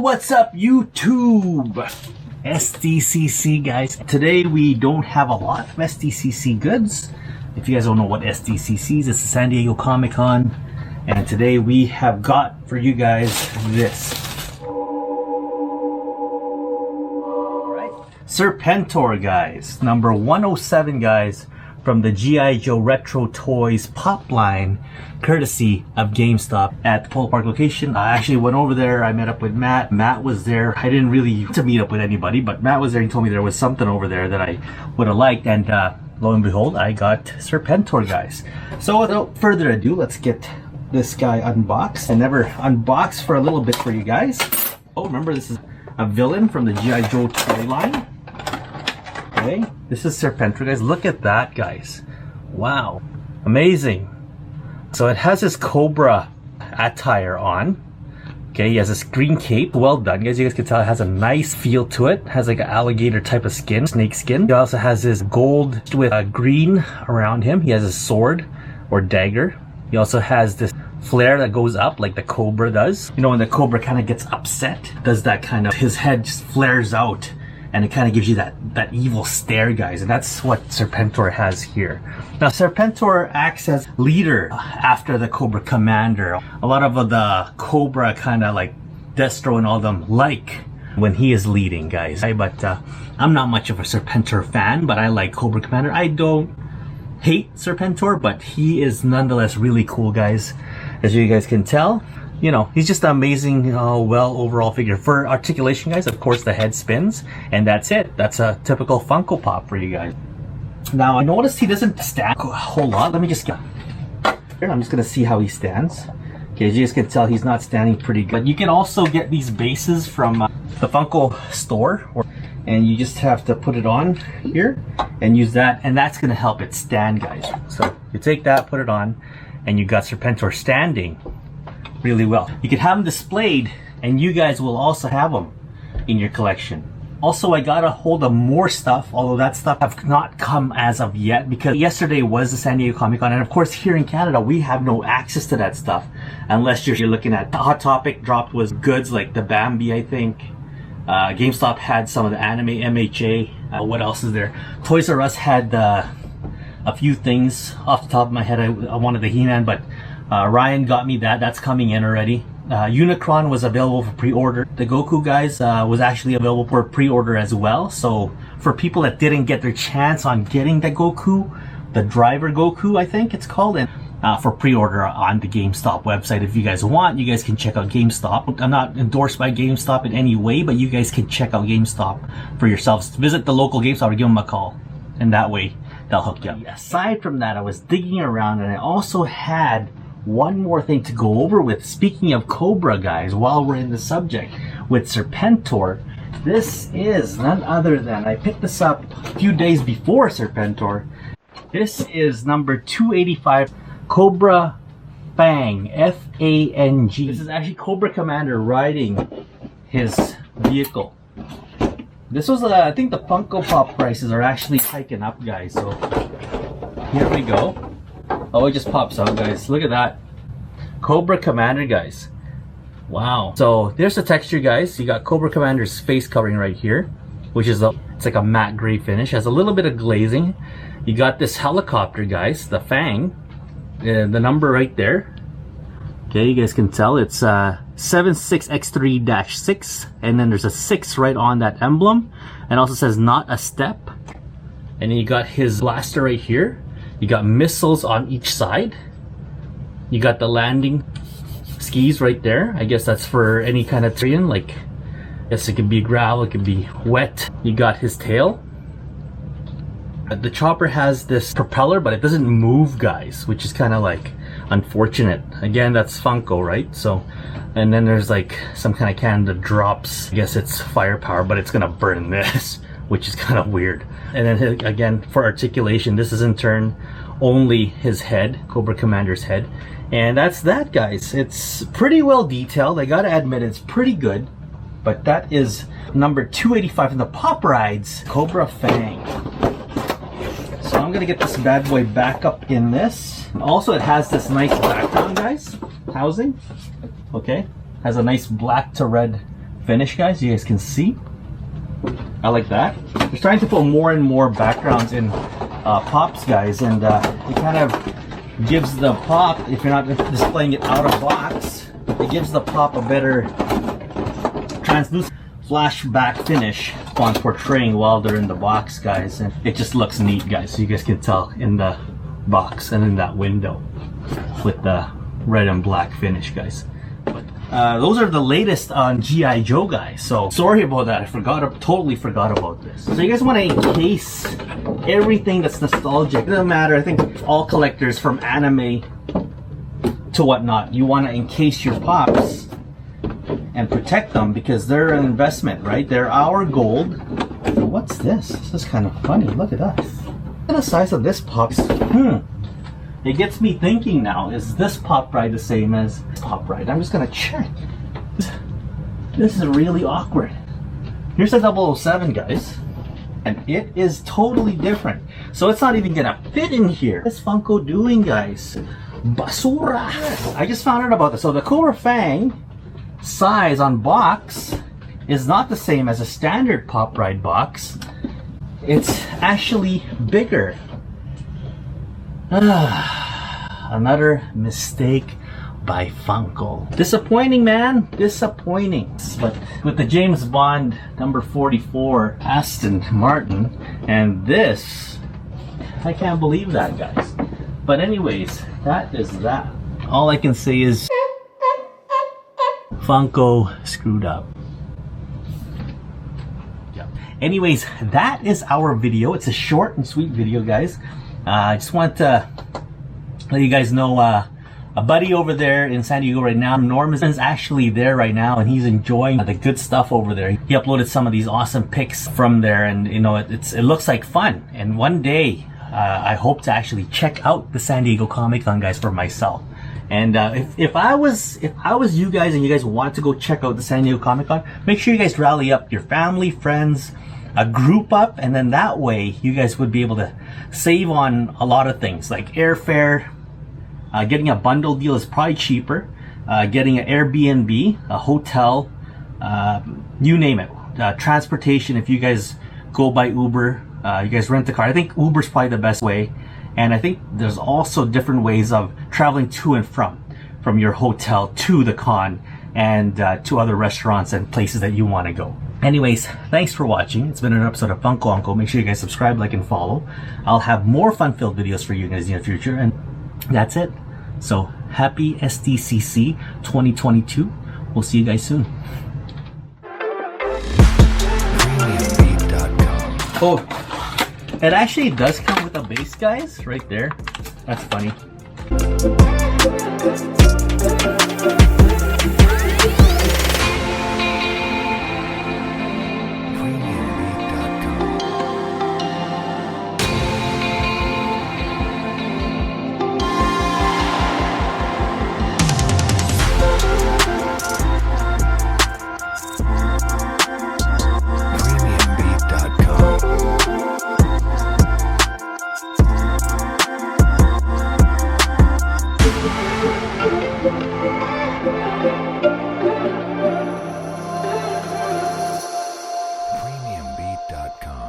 what's up YouTube? SDCC guys. Today we don't have a lot of SDCC goods. If you guys don't know what SDCC is, it's the San Diego Comic-Con. And today we have got for you guys this. Alright. Serpentor guys. Number 107 guys. From the G.I. Joe Retro Toys pop line, courtesy of GameStop at the Polo Park location. I actually went over there. I met up with Matt. Matt was there. I didn't really to meet up with anybody, but Matt was there. He told me there was something over there that I would have liked, and lo and behold, I got Serpentor guys. So without further ado, let's get this guy unboxed. I never unboxed for a little bit for you guys. Oh, remember this is a villain from the G.I. Joe toy line. Okay, this is Serpentor guys. Look at that guys. Wow, amazing. So it has this Cobra attire on. Okay, he has this green cape. Well done guys. You guys can tell it has a nice feel to it. It has like an alligator type of skin, snake skin. He also has this gold with green around him. He has a sword or dagger. He also has this flare that goes up like the Cobra does. You know, when the Cobra kind of gets upset, does that kind of, his head just flares out. And it kind of gives you that evil stare, guys. And that's what Serpentor has here. Now, Serpentor acts as leader after the Cobra Commander. A lot of the Cobra kind of like Destro and all them like when he is leading, guys. But I'm not much of a Serpentor fan, but I like Cobra Commander. I don't hate Serpentor, but he is nonetheless really cool, guys. As you guys can tell. You know, he's just an amazing, well, overall figure. For articulation, guys, of course, the head spins, and that's it. That's a typical Funko Pop for you guys. Now, I noticed he doesn't stand a whole lot. Let me just get here. I'm just going to see how he stands. Okay, as you guys can tell, he's not standing pretty good. But you can also get these bases from the Funko store, and you just have to put it on here and use that, and that's going to help it stand, guys. So you take that, put it on, and you got Serpentor standing really well. You can have them displayed, and you guys will also have them in your collection. Also, I got a hold of more stuff, although that stuff have not come as of yet, because yesterday was the San Diego Comic-Con, and of course here in Canada we have no access to that stuff unless you're looking at the Hot Topic dropped was goods like the Bambi, I think. GameStop had some of the anime MHA. What else is there? Toys R Us had a few things. Off the top of my head, I wanted the He-Man, but Ryan got me that. That's coming in already. Unicron was available for pre-order. The Goku guys was actually available for pre-order as well. So for people that didn't get their chance on getting the Goku, the driver Goku, I think it's called, and for pre-order on the GameStop website. If you guys want, you guys can check out GameStop. I'm not endorsed by GameStop in any way, but you guys can check out GameStop for yourselves. Visit the local GameStop or give them a call, and that way they'll hook you up. Aside from that, I was digging around, and I also had one more thing to go over with. Speaking of Cobra guys, while we're in the subject with Serpentor, this is none other than, I picked this up a few days before Serpentor. This is number 285 Cobra F.A.N.G. F-A-N-G. This is actually Cobra Commander riding his vehicle. This was, I think the Funko Pop prices are actually hiking up, guys. So here we go. Oh, it just pops out, guys. Look at that. Cobra Commander, guys. Wow. So there's the texture, guys. You got Cobra Commander's face covering right here, which is it's like a matte gray finish. Has a little bit of glazing. You got this helicopter, guys, the F.A.N.G. The number right there. Okay, you guys can tell it's 76X3-6, and then there's a 6 right on that emblem, and also says not a step. And then you got his blaster right here. You got missiles on each side. You got the landing skis right there. I guess that's for any kind of terrain, like, I guess it could be gravel, it could be wet. You got his tail. The chopper has this propeller, but it doesn't move, guys, which is kind of like unfortunate. Again, that's Funko, right? So, and then there's like some kind of cannon that drops. I guess it's firepower, but it's gonna burn this, which is kind of weird. And then again, for articulation, this is in turn only his head, Cobra Commander's head. And that's that, guys. It's pretty well detailed. I gotta admit, it's pretty good. But that is number 285 in the Pop Rides Cobra F.A.N.G. So I'm gonna get this bad boy back up in this. Also, it has this nice background, guys. Housing. Okay. Has a nice black to red finish, guys. You guys can see. I like that. They're starting to put more and more backgrounds in pops, guys, and it kind of gives the pop, if you're not displaying it out of box, it gives the pop a better translucent flashback finish on portraying while they're in the box, guys, and it just looks neat, guys. So you guys can tell in the box and in that window with the red and black finish, guys. But those are the latest on G.I. Joe, guys. So sorry about that. Totally forgot about this. So you guys want to encase everything that's nostalgic. It doesn't matter. I think all collectors from anime to whatnot, you want to encase your pops and protect them because they're an investment, right? They're our gold. What's this? This is kind of funny. Look at that. Look at the size of this pops. It gets me thinking now, is this pop ride the same as pop ride? I'm just gonna check. This is really awkward. Here's a 007, guys. And it is totally different. So it's not even gonna fit in here. What's Funko doing, guys? Basura! I just found out about this. So the Cobra F.A.N.G size on box is not the same as a standard pop ride box. It's actually bigger. Another mistake by Funko. Disappointing, man. Disappointing. But with the James Bond number 44 Aston Martin and this, I can't believe that, guys. But anyways, that is that. All I can say is Funko screwed up. Yeah. Anyways, that is our video. It's a short and sweet video, guys. I just want to let you guys know a buddy over there in San Diego right now, Norm, is actually there right now and he's enjoying the good stuff over there. He uploaded some of these awesome pics from there, and you know, it looks like fun. And one day I hope to actually check out the San Diego Comic-Con, guys, for myself. And if I was you guys and you guys want to go check out the San Diego Comic-Con, make sure you guys rally up your family, friends, a group up, and then that way you guys would be able to save on a lot of things like airfare. Getting a bundle deal is probably cheaper. Getting an Airbnb, a hotel, you name it. Transportation, if you guys go by Uber, you guys rent a car. I think Uber's probably the best way. And I think there's also different ways of traveling to and from your hotel to the con and to other restaurants and places that you want to go. Anyways, thanks for watching. It's been an episode of Funko Uncle. Make sure you guys subscribe, like, and follow. I'll have more fun-filled videos for you guys in the future. And that's it. So, happy SDCC 2022. We'll see you guys soon. Oh, it actually does come with a base, guys, right there. That's funny. premiumbeat.com